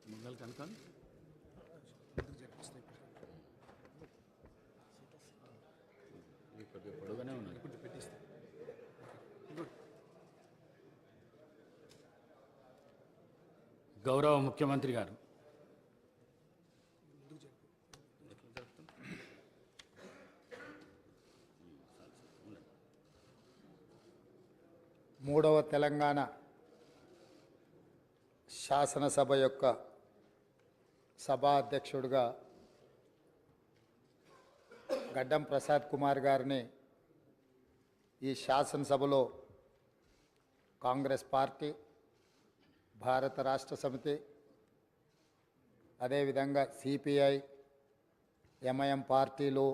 मंगल कनकन పొడుగానే ఉన్నది. గౌరవ ముఖ్యమంత్రి గారు మూడవ తెలంగాణ శాసనసభ యొక్క సభా అధ్యక్షుడిగా గడ్డం ప్రసాద్ కుమార్ గారిని ఈ శాసనసభలో కాంగ్రెస్ పార్టీ, భారత రాష్ట్ర సమితి, అదేవిధంగా సిపిఐ, ఎంఐఎం పార్టీలు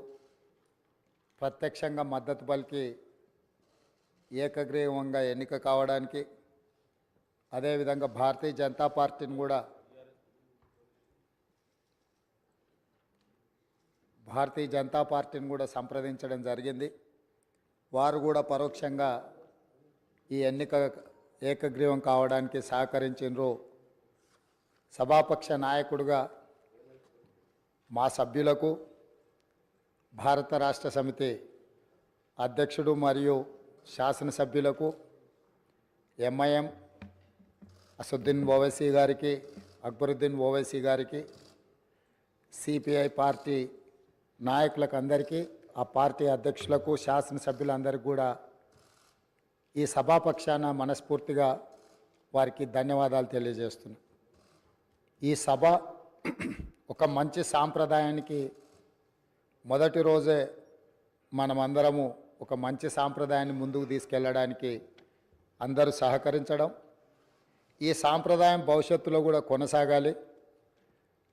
ప్రత్యక్షంగా మద్దతు పలికి ఏకగ్రీవంగా ఎన్నిక కావడానికి, అదేవిధంగా భారతీయ జనతా పార్టీని కూడా సంప్రదించడం జరిగింది. వారు కూడా పరోక్షంగా ఈ ఎన్నిక ఏకగ్రీవం కావడానికి సహకరించారు. సభాపక్ష నాయకుడిగా మా సభ్యులకు, భారత రాష్ట్ర సమితి అధ్యక్షుడు మరియు శాసనసభ్యులకు, ఎంఐఎం అసదుద్దీన్ ఓవైసీ గారికి, అక్బరుద్దీన్ ఓవైసీ గారికి, సిపిఐ పార్టీ నాయకులకు అందరికీ, ఆ పార్టీ అధ్యక్షులకు, శాసనసభ్యులందరికీ కూడా ఈ సభాపక్షాన మనస్ఫూర్తిగా వారికి ధన్యవాదాలు తెలియజేస్తున్నాను. ఈ సభ ఒక మంచి సాంప్రదాయానికి మొదటి రోజే మనమందరము ఒక మంచి సాంప్రదాయాన్ని ముందుకు తీసుకెళ్ళడానికి అందరూ సహకరించడం, ఈ సాంప్రదాయం భవిష్యత్తులో కూడా కొనసాగాలి.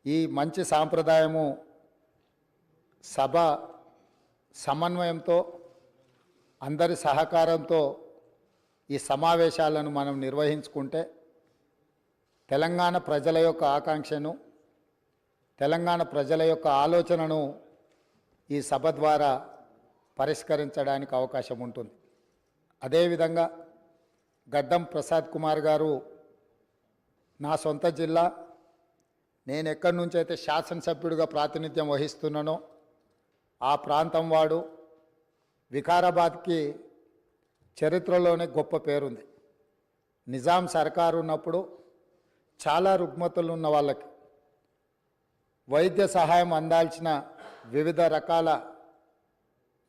ఈ మంచి సాంప్రదాయము సభ సమన్వయంతో, అందరి సహకారంతో ఈ సమావేశాలను మనం నిర్వహించుకుంటే తెలంగాణ ప్రజల యొక్క ఆకాంక్షను, తెలంగాణ ప్రజల యొక్క ఆలోచనను ఈ సభ ద్వారా పరిష్కరించడానికి అవకాశం ఉంటుంది. అదేవిధంగా గడ్డం ప్రసాద్ కుమార్ గారు నా సొంత జిల్లా, నేను ఎక్కడి నుంచి అయితే శాసనసభ్యుడిగా ప్రాతినిధ్యం వహిస్తున్నానో ఆ ప్రాంతం వాడు. వికారాబాద్కి చరిత్రలోనే గొప్ప పేరుంది. నిజాం సర్కారు ఉన్నప్పుడు చాలా రుగ్మతలు ఉన్న వాళ్ళకి వైద్య సహాయం అందాల్సిన వివిధ రకాల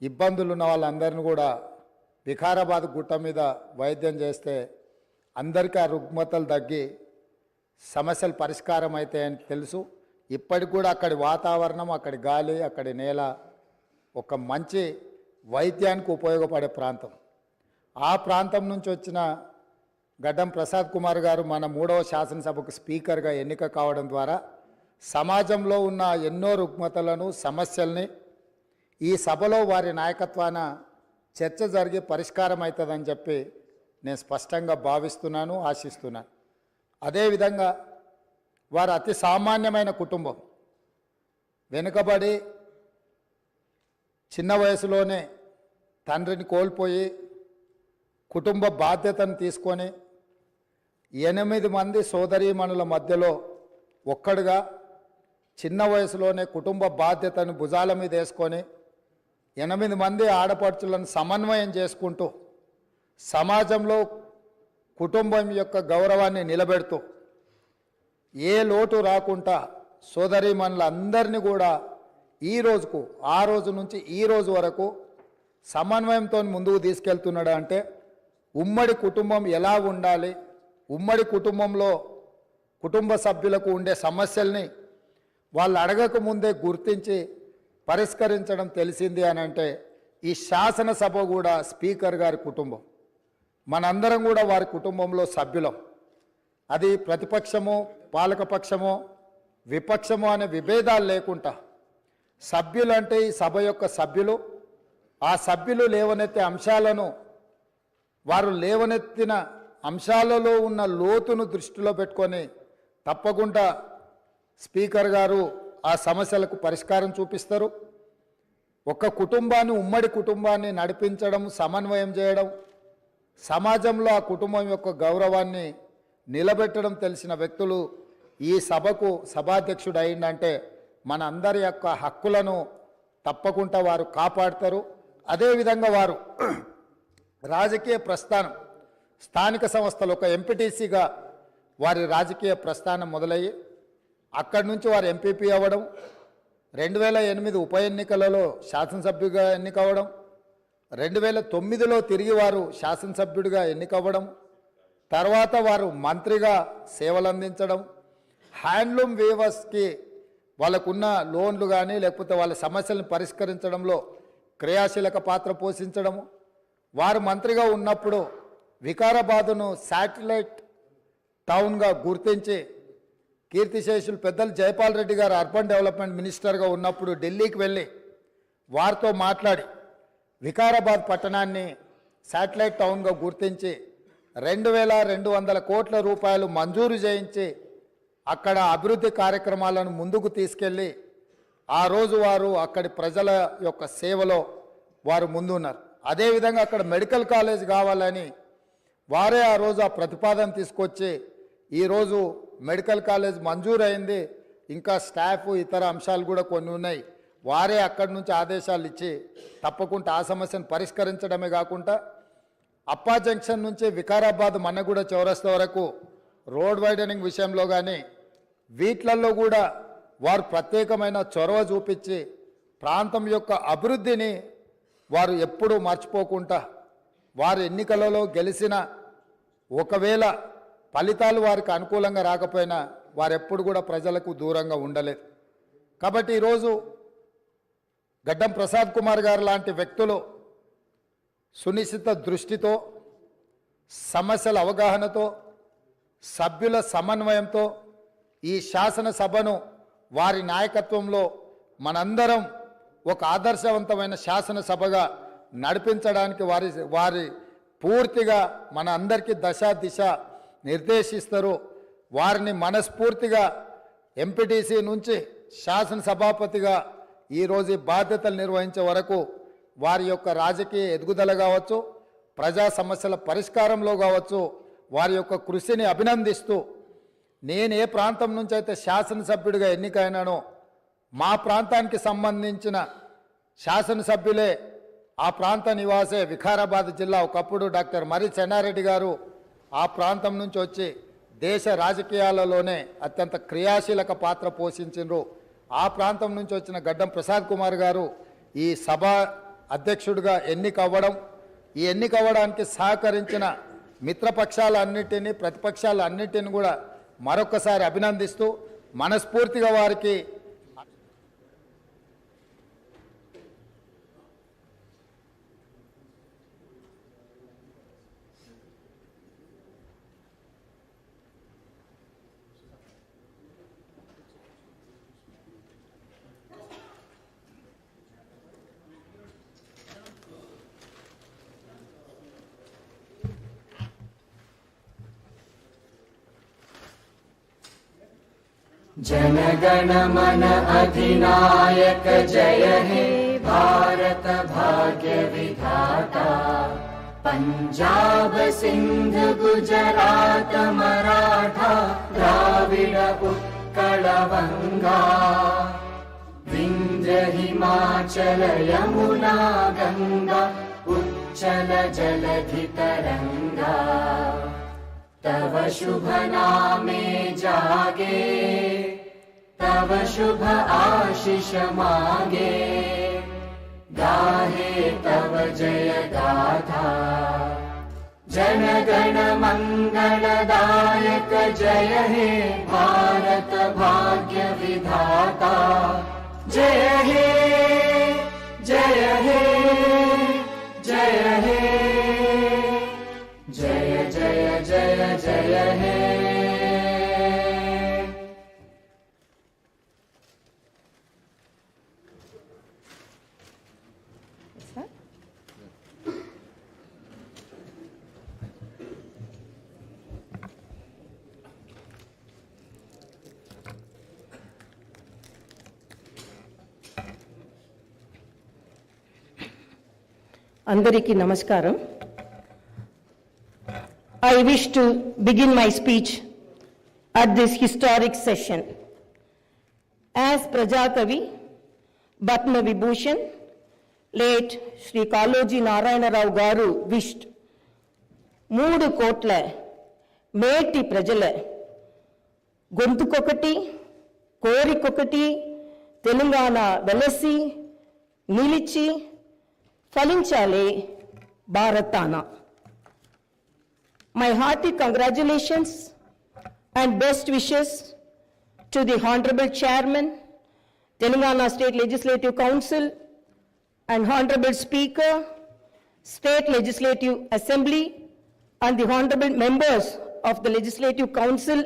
ఇబ్బందులు ఉన్న వాళ్ళందరినీ కూడా వికారాబాద్ గుట్ట మీద వైద్యం చేస్తే అందరికీ ఆ రుగ్మతలు తగ్గి సమస్యలు పరిష్కారం అవుతాయని తెలుసు. ఇప్పటికి కూడా అక్కడి వాతావరణం, అక్కడి గాలి, అక్కడి నేల ఒక మంచి వైద్యానికి ఉపయోగపడే ప్రాంతం. ఆ ప్రాంతం నుంచి వచ్చిన గడ్డం ప్రసాద్ కుమార్ గారు మన 3వ శాసనసభకు స్పీకర్గా ఎన్నిక కావడం ద్వారా సమాజంలో ఉన్న ఎన్నో రుగ్మతలను, సమస్యల్ని ఈ సభలో వారి నాయకత్వాన చర్చ జరిగి పరిష్కారం అవుతుందని చెప్పి నేను స్పష్టంగా భావిస్తున్నాను, ఆశిస్తున్నాను. అదేవిధంగా వారు అతి సామాన్యమైన కుటుంబం. వెనుకబడి చిన్న వయసులోనే తండ్రిని కోల్పోయి కుటుంబ బాధ్యతను తీసుకొని 8 మంది సోదరీమణుల మధ్యలో ఒక్కడుగా చిన్న వయసులోనే కుటుంబ బాధ్యతను భుజాల మీద వేసుకొని 8 మంది ఆడపడుచులను సమన్వయం చేసుకుంటూ సమాజంలో కుటుంబం యొక్క గౌరవాన్ని నిలబెడుతూ ఏ లోటు రాకుండా సోదరీమణులందరినీ కూడా ఈ రోజుకు, ఆ రోజు నుంచి ఈ రోజు వరకు సమన్వయంతో ముందుకు తీసుకెళ్తున్నాడు. అంటే ఉమ్మడి కుటుంబం ఎలా ఉండాలి, ఉమ్మడి కుటుంబంలో కుటుంబ సభ్యులకు ఉండే సమస్యల్ని వాళ్ళు అడగక ముందే గుర్తించి పరిష్కరించడం తెలిసింది అని అంటే ఈ శాసనసభ కూడా స్పీకర్ గారి కుటుంబం. మనందరం కూడా వారి కుటుంబంలో సభ్యులం. అది ప్రతిపక్షమో, పాలకపక్షమో, విపక్షమో అనే విభేదాలు లేకుండా సభ్యులు అంటే ఈ సభ యొక్క సభ్యులు. ఆ సభ్యులు లేవనెత్తే అంశాలను, వారు లేవనెత్తిన అంశాలలో ఉన్న లోతును దృష్టిలో పెట్టుకొని తప్పకుండా స్పీకర్ గారు ఆ సమస్యలకు పరిష్కారం చూపిస్తారు. ఒక కుటుంబాన్ని, ఉమ్మడి కుటుంబాన్ని నడిపించడం, సమన్వయం చేయడం, సమాజంలో ఆ కుటుంబం యొక్క గౌరవాన్ని నిలబెట్టడం తెలిసిన వ్యక్తులు ఈ సభకు సభాధ్యక్షుడు అయిందంటే మన అందరి యొక్క హక్కులను తప్పకుండా వారు కాపాడతారు. అదేవిధంగా వారు రాజకీయ ప్రస్థానం స్థానిక సంస్థలు ఒక ఎంపీటీసీగా వారి రాజకీయ ప్రస్థానం మొదలయ్యి అక్కడి నుంచి వారు ఎంపీపీ అవ్వడం, 2008 ఉప ఎన్నికలలో శాసనసభ్యుడిగా ఎన్నికవ్వడం, 2009లో తిరిగి వారు శాసనసభ్యుడిగా ఎన్నికవ్వడం, తర్వాత వారు మంత్రిగా సేవలు అందించడం, హ్యాండ్లూమ్ వీవర్స్కి వాళ్ళకున్న లోన్లు కానీ లేకపోతే వాళ్ళ సమస్యలను పరిష్కరించడంలో క్రియాశీలక పాత్ర పోషించడము, వారు మంత్రిగా ఉన్నప్పుడు వికారాబాదును శాటిలైట్ టౌన్గా గుర్తించి కీర్తిశేషులు పెద్దలు జైపాల్ రెడ్డి గారు అర్బన్ డెవలప్మెంట్ మినిస్టర్గా ఉన్నప్పుడు ఢిల్లీకి వెళ్ళి వారితో మాట్లాడి వికారాబాద్ పట్టణాన్ని శాటిలైట్ టౌన్గా గుర్తించి 2200 కోట్ల రూపాయలు మంజూరు చేయించి అక్కడ అభివృద్ధి కార్యక్రమాలను ముందుకు తీసుకెళ్ళి ఆ రోజు వారు అక్కడి ప్రజల యొక్క సేవలో వారు ముందున్నారు. అదేవిధంగా అక్కడ మెడికల్ కాలేజ్ కావాలని వారే ఆ రోజు ఆ ప్రతిపాదన తీసుకొచ్చి ఈరోజు మెడికల్ కాలేజ్ మంజూరు అయింది. ఇంకా స్టాఫ్ ఇతర అంశాలు కూడా కొన్ని ఉన్నాయి. వారే అక్కడి నుంచి ఆదేశాలు ఇచ్చి తప్పకుండా ఆ సమస్యను పరిష్కరించడమే కాకుండా అప్పా జంక్షన్ నుంచి వికారాబాద్ మన్నగూడ చౌరస్తా వరకు రోడ్ వైడనింగ్ విషయంలో కానీ వీట్లల్లో కూడా వారు ప్రత్యేకమైన చొరవ చూపించి ప్రాంతం యొక్క అభివృద్ధిని వారు ఎప్పుడూ మర్చిపోకుండా వారు ఎన్నికలలో గెలిచిన ఒకవేళ ఫలితాలు వారికి అనుకూలంగా రాకపోయినా వారెప్పుడు కూడా ప్రజలకు దూరంగా ఉండలేదు. కాబట్టి ఈరోజు గడ్డం ప్రసాద్ కుమార్ గారు లాంటి వ్యక్తులు సునిశ్చిత దృష్టితో, సమస్యల అవగాహనతో, సభ్యుల సమన్వయంతో ఈ శాసనసభను వారి నాయకత్వంలో మనందరం ఒక ఆదర్శవంతమైన శాసనసభగా నడిపించడానికి వారి పూర్తిగా మన అందరికీ దశ దిశ నిర్దేశిస్తారు. వారిని మనస్ఫూర్తిగా ఎంపీటీసీ నుంచి శాసనసభాపతిగా ఈరోజు బాధ్యతలు నిర్వహించే వరకు వారి యొక్క రాజకీయ ఎదుగుదల కావచ్చు, ప్రజా సమస్యల పరిష్కారంలో కావచ్చు, వారి యొక్క కృషిని అభినందిస్తూ నేను ఏ ప్రాంతం నుంచి అయితే శాసనసభ్యుడిగా ఎన్నికైనానో మా ప్రాంతానికి సంబంధించిన శాసనసభ్యులే ఆ ప్రాంత నివాసే వికారాబాద్ జిల్లా ఒకప్పుడు డాక్టర్ మరి చెన్నారెడ్డి గారు ఆ ప్రాంతం నుంచి వచ్చి దేశ రాజకీయాలలోనే అత్యంత క్రియాశీలక పాత్ర పోషించారు. ఆ ప్రాంతం నుంచి వచ్చిన గడ్డం ప్రసాద్ కుమార్ గారు ఈ సభ అధ్యక్షుడిగా ఎన్నికవ్వడం, ఈ ఎన్నికవ్వడానికి సహకరించిన మిత్రపక్షాలన్నింటినీ ప్రతిపక్షాలన్నింటినీ కూడా మరొకసారి అభినందిస్తూ మనస్ఫూర్తిగా వారికి जनगण मन अधिनायक जय हे भारत भाग्य विधाता। पंजाब सिंध गुजरात मराठा द्राविड उत्कल बंगा विंध्य हिमाचल यमुना गंगा उच्चल जलधि तरंगा। तव शुभ नामे जागे तव शुभ आशीष मागे गाहे तव जय गाथा। जन गण मंगलदायक जय हे भारत भाग्य विधाता। जय हे जय हे जय हे जय जय जय जय हे। అందరికీ నమస్కారం. I wish to begin my speech at this historic session. As Prajakavi, Batma Vibhushan, late Shri Kaloji Narayana Rao Garu wished, 3 కోట్ల మేటి ప్రజల గొంతుకొకటి కోరికొకటి తెలంగాణ వెలసి నిలిచి ఫలించాలి భారతాన. My hearty congratulations and best wishes to the Honorable Chairman, Telangana State Legislative Council, and Honorable Speaker, State Legislative Assembly, and the Honorable members of the Legislative Council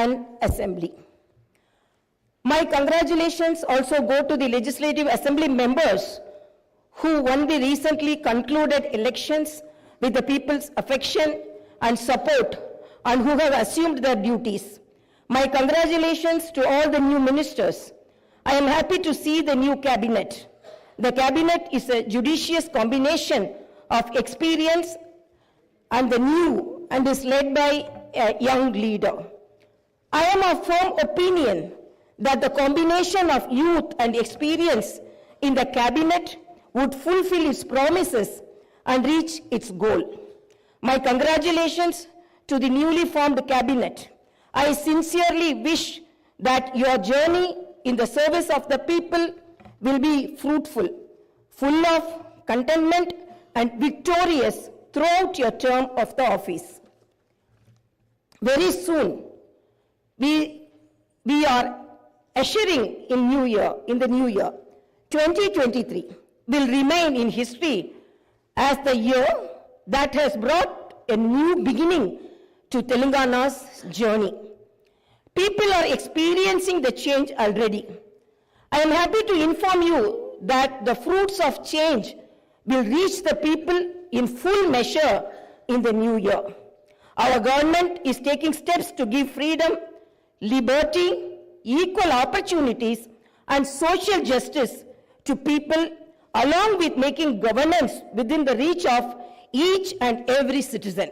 and Assembly. My congratulations also go to the Legislative Assembly members who won the recently concluded elections with the people's affection and support and who have assumed their duties. My congratulations to all the new ministers. I am happy to see the new cabinet. The cabinet is a judicious combination of experience and the new and is led by a young leader. I am of firm opinion that the combination of youth and experience in the cabinet would fulfill its promises and reach its goal. My congratulations to the newly formed cabinet. I sincerely wish that your journey in the service of the people will be fruitful, full of contentment and victorious throughout your term of the office. Very soon, we are ushering in the new year. 2023 will remain in history as the year that has brought a new beginning to Telangana's journey. People are experiencing the change already. I am happy to inform you that the fruits of change will reach the people in full measure in the new year. Our government is taking steps to give freedom, liberty, equal opportunities, and social justice to people, along with making governance within the reach of each and every citizen.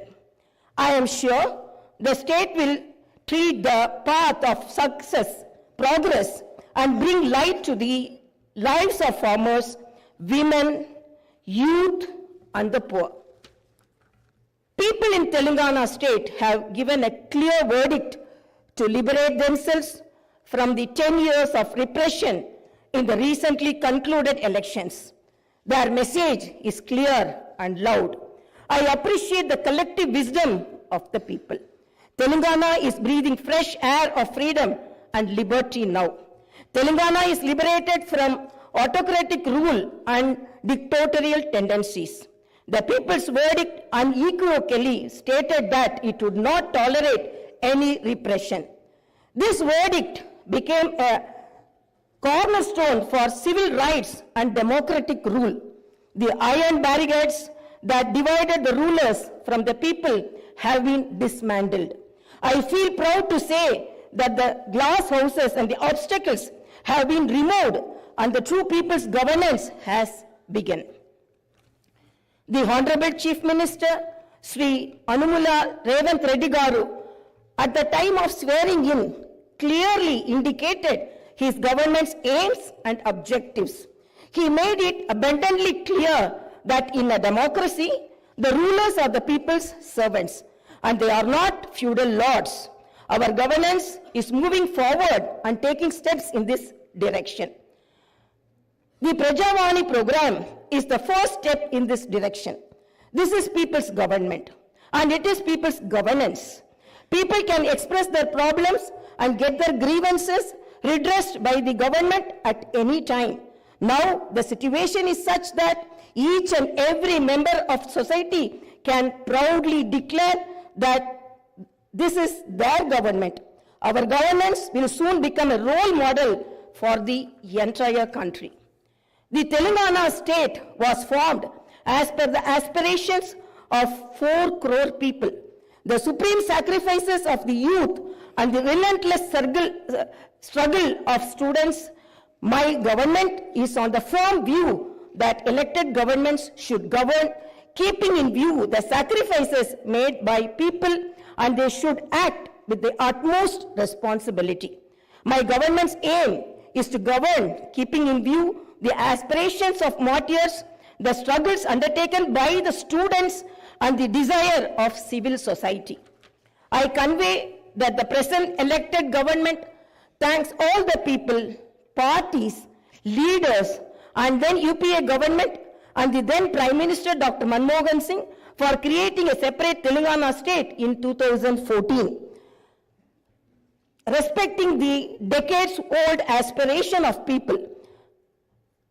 I am sure the state will treat the path of success, progress, and bring light to the lives of farmers, women, youth, and the poor. People in Telangana state have given a clear verdict to liberate themselves from the 10 years of repression in the recently concluded elections. Their message is clear and loud. I appreciate the collective wisdom of the people. Telangana is breathing fresh air of freedom and liberty now. Telangana is liberated from autocratic rule and dictatorial tendencies. The people's verdict unequivocally stated that it would not tolerate any repression. This verdict became a cornerstone for civil rights and democratic rule. The iron barricades that divided the rulers from the people have been dismantled. I feel proud to say that the glass houses and the obstacles have been removed and the true people's governance has begun. The Honorable Chief Minister, Sri Anumula Revanth Reddy Garu, at the time of swearing in, clearly indicated his government's aims and objectives. He made it abundantly clear that in a democracy, the rulers are the people's servants and they are not feudal lords. Our governance is moving forward and taking steps in this direction. The Prajavani program is the first step in this direction. This is people's government and it is people's governance. People can express their problems and get their grievances redressed by the government at any time. Now the situation is such that each and every member of society can proudly declare that this is their government. Our governance will soon become a role model for the entire country. The Telangana state was formed as per the aspirations of 4 crore people. The supreme sacrifices of the youth and the relentless struggle of students, my government is on the firm view that elected governments should govern, keeping in view the sacrifices made by people, and they should act with the utmost responsibility. My government's aim is to govern, keeping in view the aspirations of martyrs, the struggles undertaken by the students, and the desire of civil society. I convey that the present elected government thanks all the people, parties, leaders, and then UPA government and the then Prime Minister Dr. Manmohan Singh for creating a separate Telangana state in 2014. Respecting the decades-old aspiration of people,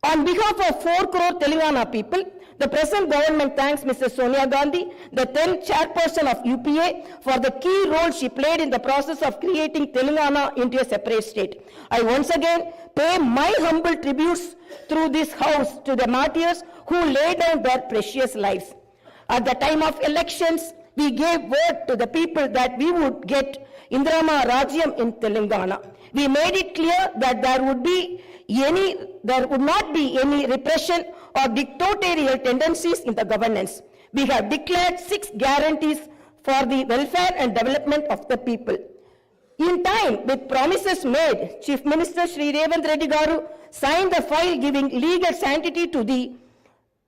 on behalf of 4 crore Telangana people, the present government thanks Mrs. Sonia Gandhi, the then chairperson of UPA, for the key role she played in the process of creating Telangana into a separate state. I once again pay my humble tributes through this house to the martyrs who laid down their precious lives. At the time of elections, we gave word to the people that we would get Indrama Rajyam in Telangana. We made it clear that there would not be any repression or dictatorial tendencies in the governance. We have declared 6 guarantees for the welfare and development of the people. In time, with promises made, Chief Minister Shri Revanth Reddy Garu signed the file giving legal sanctity to the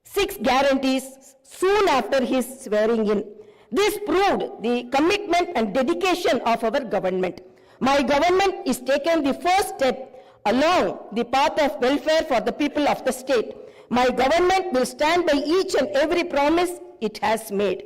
6 guarantees soon after his swearing in. This proved the commitment and dedication of our government. My government is taking the first step along the path of welfare for the people of the state. My government will stand by each and every promise it has made.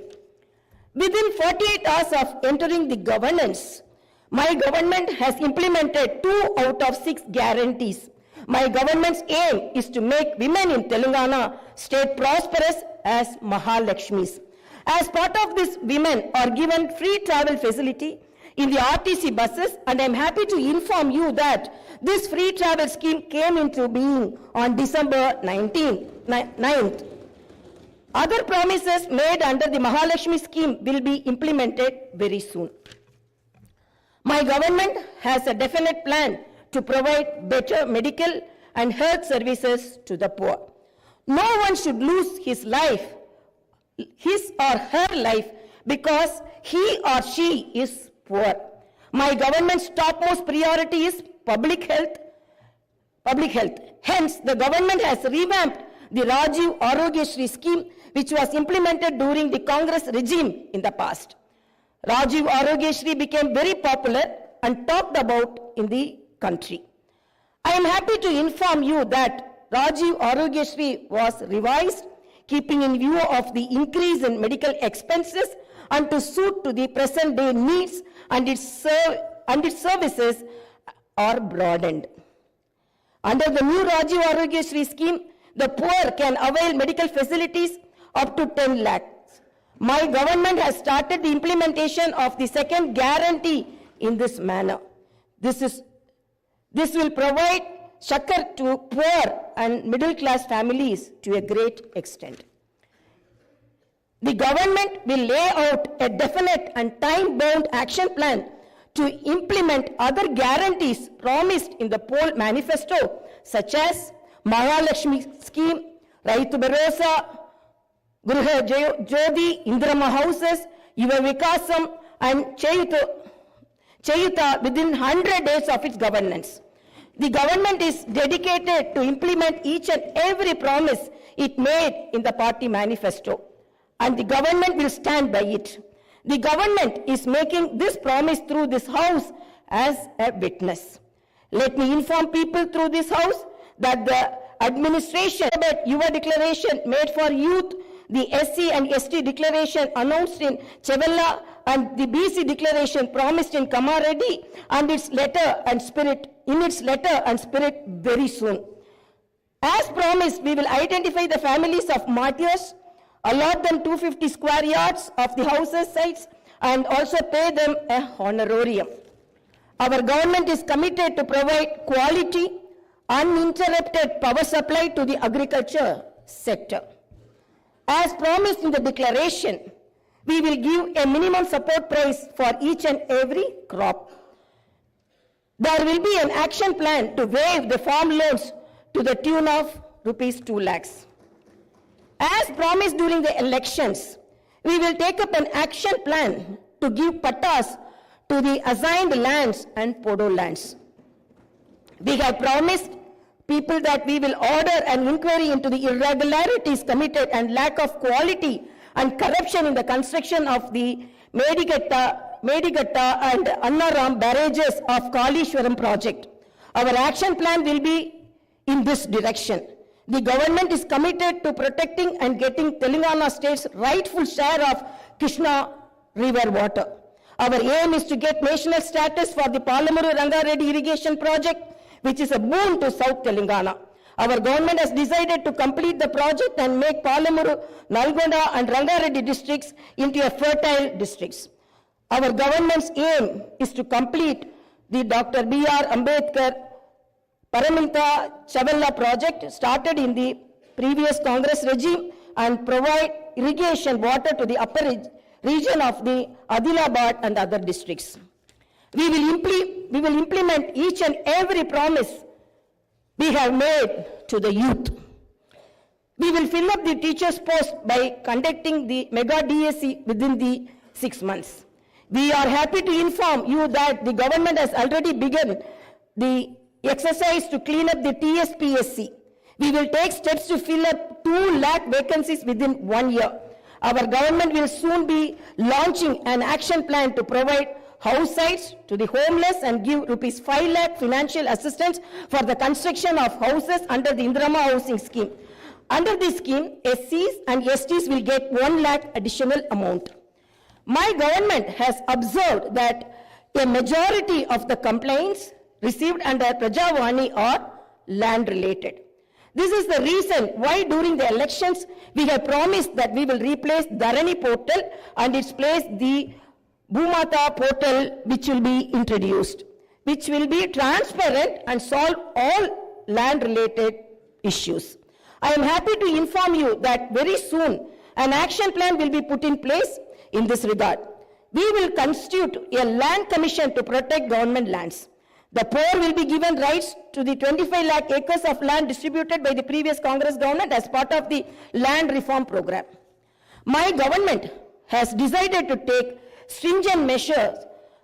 Within 48 hours of entering the governance, my government has implemented 2 out of 6 guarantees. My government's aim is to make women in Telangana state prosperous as Mahalakshmis. As part of this, women are given free travel facility in the RTC buses, and I am happy to inform you that this free travel scheme came into being on December 9th. Other promises made under the Mahalakshmi scheme will be implemented very soon. My government has a definite plan to provide better medical and health services to the poor. No one should lose his or her life because he or she is poor. My government's topmost priority is public health. Hence, the government has revamped the Rajiv Arogyashri scheme, which was implemented during the Congress regime in the past. Rajiv Arogyashri became very popular and talked about in the country. I am happy to inform you that Rajiv Arogyashri was revised, keeping in view of the increase in medical expenses and to suit to the present day needs, and its services are broadened. Under the new Rajiv Arogyashri scheme, the poor can avail medical facilities up to 10 lakhs. My government has started the implementation of the second guarantee in this manner. This will provide succor to poor and middle class families to a great extent. The government will lay out a definite and time-bound action plan to implement other guarantees promised in the poll manifesto, such as Mahalakshmi scheme, Raitu Bharosa, Gruha Jyoti, Indrama houses, Yuva Vikasam, and Chayuta within 100 days of its governance. The government is dedicated to implement each and every promise it made in the party manifesto, and the government will stand by it. The government is making this promise through this house as a witness. Let me inform people through this house that the administration about Yuva declaration made for youth, the SC and ST declaration announced in Chevella, and the BC declaration promised in Kamareddy, and its letter and spirit very soon. As promised, we will identify the families of martyrs, allot them 250 square yards of the houses sites, and also pay them a honorarium. Our government is committed to provide quality, uninterrupted power supply to the agriculture sector. As promised in the declaration, we will give a minimum support price for each and every crop. There will be an action plan to waive the farm loans to the tune of rupees 2 lakhs. As promised during the elections, we will take up an action plan to give pattas to the assigned lands and podo lands. We have promised people that we will order an inquiry into the irregularities committed and lack of quality and corruption in the construction of the Medigatta and Annaram barrages of Kalishwaram project. Our action plan will be in this direction. The government is committed to protecting and getting Telangana state's rightful share of Krishna river water. Our aim is to get national status for the Palamuru Rangareddy irrigation project, which is a boon to South Telangana. Our government has decided to complete the project and make Palamuru, Nalgonda and Rangareddy districts into a fertile districts. Our government's aim is to complete the Dr. B.R. Ambedkar Paramita Chavalla project started in the previous Congress regime and provide irrigation water to the upper region of the Adilabad and other districts. We will implement each and every promise we have made to the youth. We will fill up the teachers' post by conducting the mega DSC within the 6 months. We are happy to inform you that the government has already begun the exercise to clean up the TSPSC. We will take steps to fill up 2 lakh vacancies within 1 year. Our government will soon be launching an action plan to provide house sites to the homeless and give rupees 5 lakh financial assistance for the construction of houses under the Indirama housing scheme. Under this scheme, SCs and STs will get 1 lakh additional amount. My government has observed that a majority of the complaints received under Prajavani are land related. This is the reason why during the elections we have promised that we will replace Dharani portal and its place the Bhumata portal, which will be introduced, which will be transparent and solve all land related issues. I am happy to inform you that very soon an action plan will be put in place in this regard. We will constitute a land commission to protect government lands. The poor will be given rights to the 25 lakh acres of land distributed by the previous Congress government as part of the land reform program. My government has decided to take stringent measures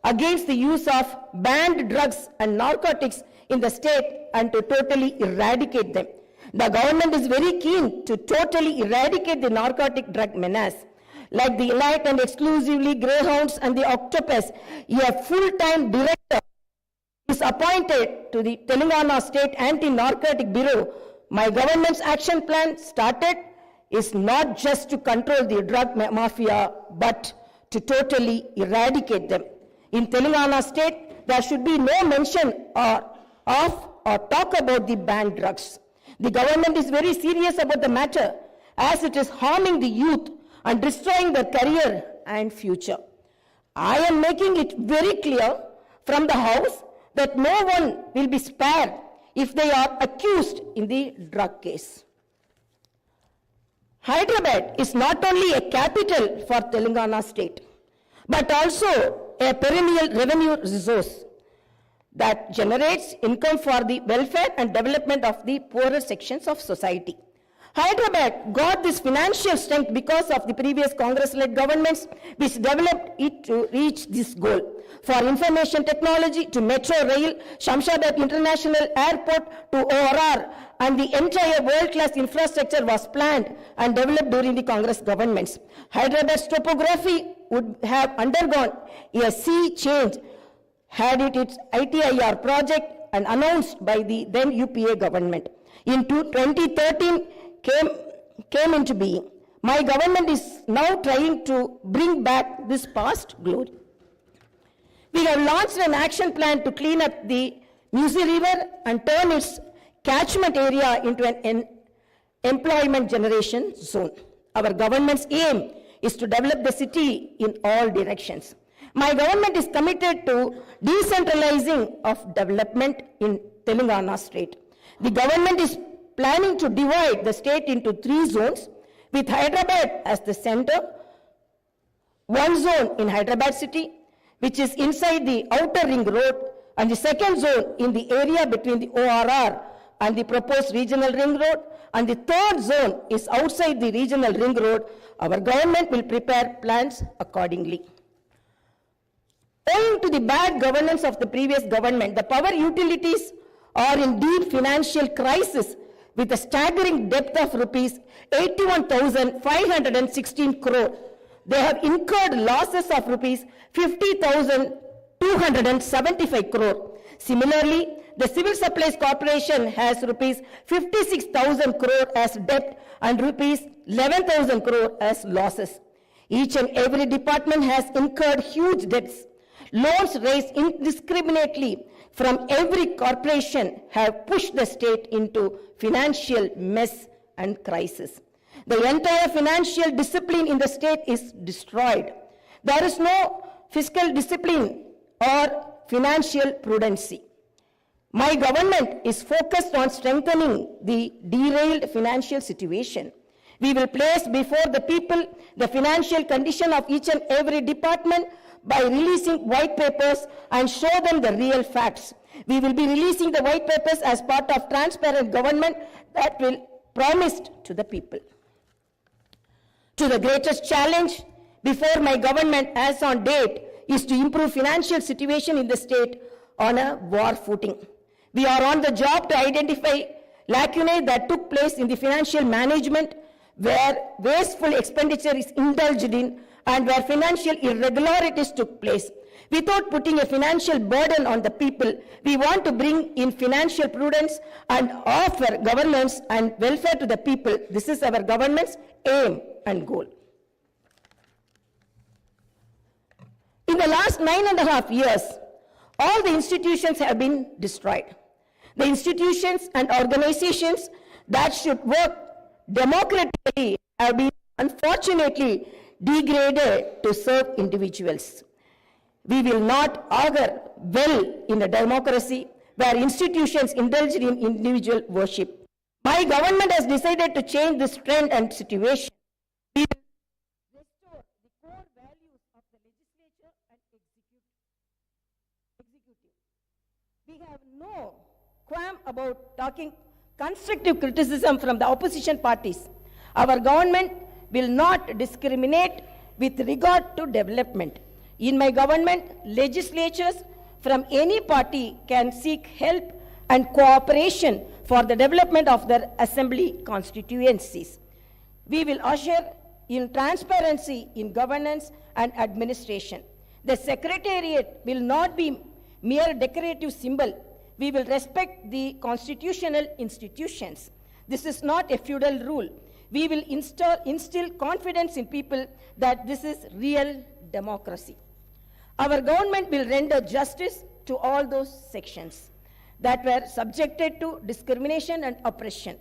against the use of banned drugs and narcotics in the state and to totally eradicate them. The government is very keen to totally eradicate the narcotic drug menace. Like the elite and exclusively greyhounds and the octopus, a full-time director is appointed to the Telangana State Anti-Narcotic Bureau. My government's action plan started is not just to control the drug mafia, but to totally eradicate them. In Telangana State, there should be no mention or talk about the banned drugs. The government is very serious about the matter as it is harming the youth and destroying their career and future. I am making it very clear from the House that no one will be spared if they are accused in the drug case. Hyderabad is not only a capital for Telangana state, but also a perennial revenue resource that generates income for the welfare and development of the poorer sections of society. Hyderabad got this financial strength because of the previous Congress-led governments which developed it to reach this goal. For information technology to Metro Rail, Shamshabad International Airport to ORR, and the entire world-class infrastructure was planned and developed during the Congress governments. Hyderabad's topography would have undergone a sea change had it its ITIR project and announced by the then UPA government. In 2013, came into being. My government is now trying to bring back this past glory. We have launched an action plan to clean up the Musi River and turn its catchment area into an employment generation zone. Our government's aim is to develop the city in all directions. My government is committed to decentralizing of development in Telangana state. The government is planning to divide the state into 3 zones, with Hyderabad as the center. 1 zone in Hyderabad city, which is inside the outer ring road, and the 2nd zone in the area between the ORR and the proposed regional ring road, and the 3rd zone is outside the regional ring road. Our government will prepare plans accordingly. 4 zone in Hyderabad city, which is inside the outer ring road, and the 2nd zone in the area between the ORR and the proposed regional ring road, and the 3rd zone is outside the regional ring road. Our government will prepare plans accordingly. 5 zone in Hyderabad city, which is inside the regional ring road, and the 2nd zone is outside the regional ring road. Our government will prepare plans accordingly. Owing to the bad governance of the previous government, the power utilities are in deep financial crisis with a staggering debt of rupees 81,516 crore. They have incurred losses of rupees 50,275 crore. Similarly, the Civil Supplies Corporation has rupees 56,000 crore as debt and rupees 11,000 crore as losses. Each and every department has incurred huge debts. Loans raised indiscriminately from every corporation have pushed the state into financial mess and crisis. The entire financial discipline in the state is destroyed. There is no fiscal discipline or financial prudency. My government is focused on strengthening the derailed financial situation. We will place before the people the financial condition of each and every department by releasing white papers and show them the real facts. We will be releasing the white papers as part of transparent government that will promised to the people. To the greatest challenge before my government as on date is to improve financial situation in the state on a war footing. We are on the job to identify lacunae that took place in the financial management where wasteful expenditure is indulged in and where financial irregularities took place. Without putting a financial burden on the people, we want to bring in financial prudence and offer governance and welfare to the people. This is our government's aim and goal. In the last 9.5 years, all the institutions have been destroyed. The institutions and organizations that should work democratically have been unfortunately degraded to serve individuals. We will not augur well in a democracy where institutions indulge in individual worship. My government has decided to change this trend and situation. We will restore the core values of the legislature and executive. We have no qualm about talking constructive criticism from the opposition parties. Our government will not discriminate with regard to development. In my government, legislatures from any party can seek help and cooperation for the development of their assembly constituencies. We will usher in transparency in governance and administration. The secretariat will not be mere decorative symbol. We will respect the constitutional institutions. This is not a feudal rule. We will instill confidence in people that this is real democracy. Our government will render justice to all those sections that were subjected to discrimination and oppression.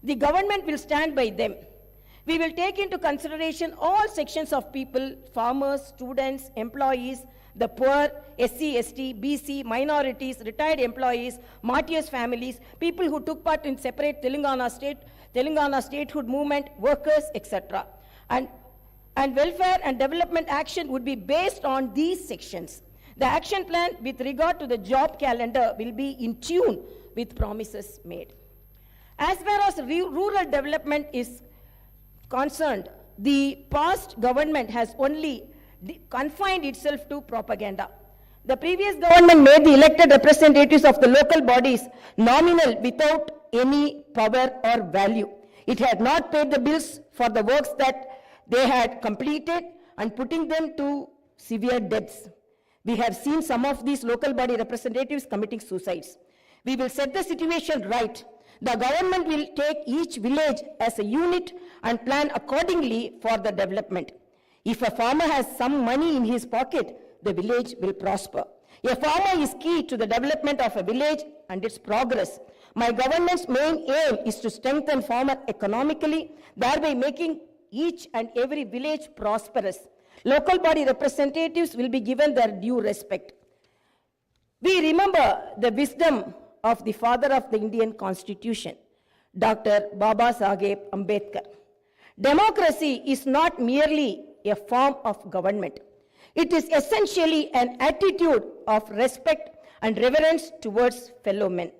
The government will stand by them. We will take into consideration all sections of people, farmers, students, employees, the poor, SC, ST, BC, minorities, retired employees, martyrs' families, people who took part in separate Telangana statehood movement, workers, etc. And welfare and development action would be based on these sections. The action plan with regard to the job calendar will be in tune with promises made. As far as rural development is concerned, the past government has only confined itself to propaganda. The previous government made the elected representatives of the local bodies nominal without any power or value. It had not paid the bills for the works that they had completed and putting them to severe debts. We have seen some of these local body representatives committing suicides. We will set the situation right. The government will take each village as a unit and plan accordingly for the development. If a farmer has some money in his pocket, the village will prosper. A farmer is key to the development of a village and its progress. My government's main aim is to strengthen farmer economically, thereby making each and every village prosperous. Local body representatives will be given their due respect. We remember the wisdom of the father of the Indian Constitution, Dr. Baba Saheb Ambedkar. Democracy is not merely a form of government. It is essentially an attitude of respect and reverence towards fellow men.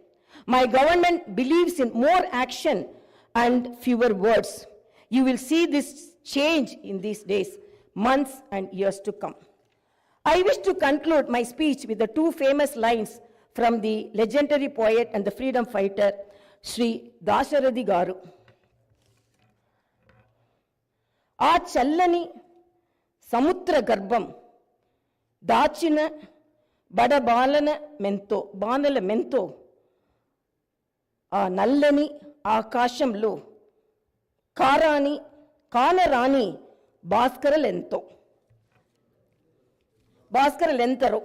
My government believes in more action and fewer words. You will see this change in these days, months and years to come. I wish to conclude my speech with the two famous lines from the legendary poet and the freedom fighter, Sri Dasharathy Garu. ఆ చల్లని సముద్ర గర్భం దాచిన బడబాలన మెంతో బాణల మెంతో ఆ నల్లని ఆకాశంలో కానరాని భాస్కరలెంతరో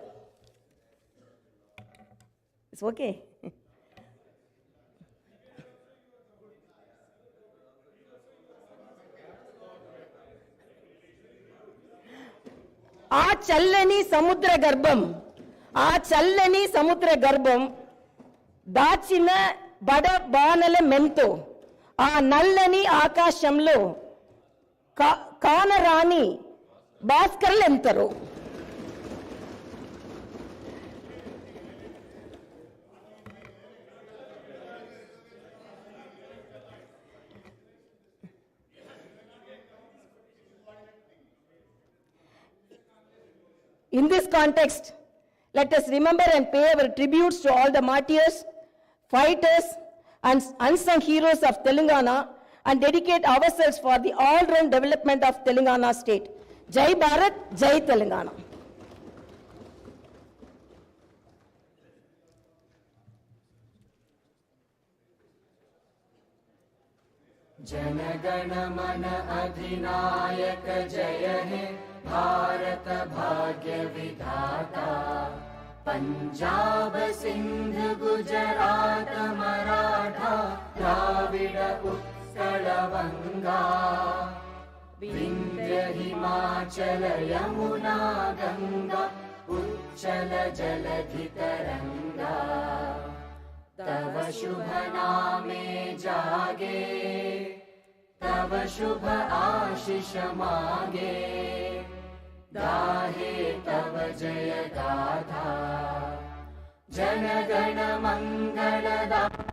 it's okay. ఆ చల్లని సముద్ర గర్భం దాచిన బడబానల మెంతో ఆ నల్లని ఆకాశంలో కానరాని భాస్కరులెంతరో. In this context, let us remember and pay our tributes to all the martyrs, fighters, and unsung heroes of Telangana and dedicate ourselves for the all-round development of Telangana state. Jai Bharat, Jai Telangana. जनगण मन अधिनायक जय हे भारत भाग्य विधाता। पंजाब सिंध गुजरात मराठा द्राविड उत्कल वंगा। विंध्य हिमाचल यमुना गंगा उच्चल जलधि तरंगा। तव शुभ नामे जागे तव शुभ आशीष मागे। गाहे तव जय गाथा जन गण मंगलदाता।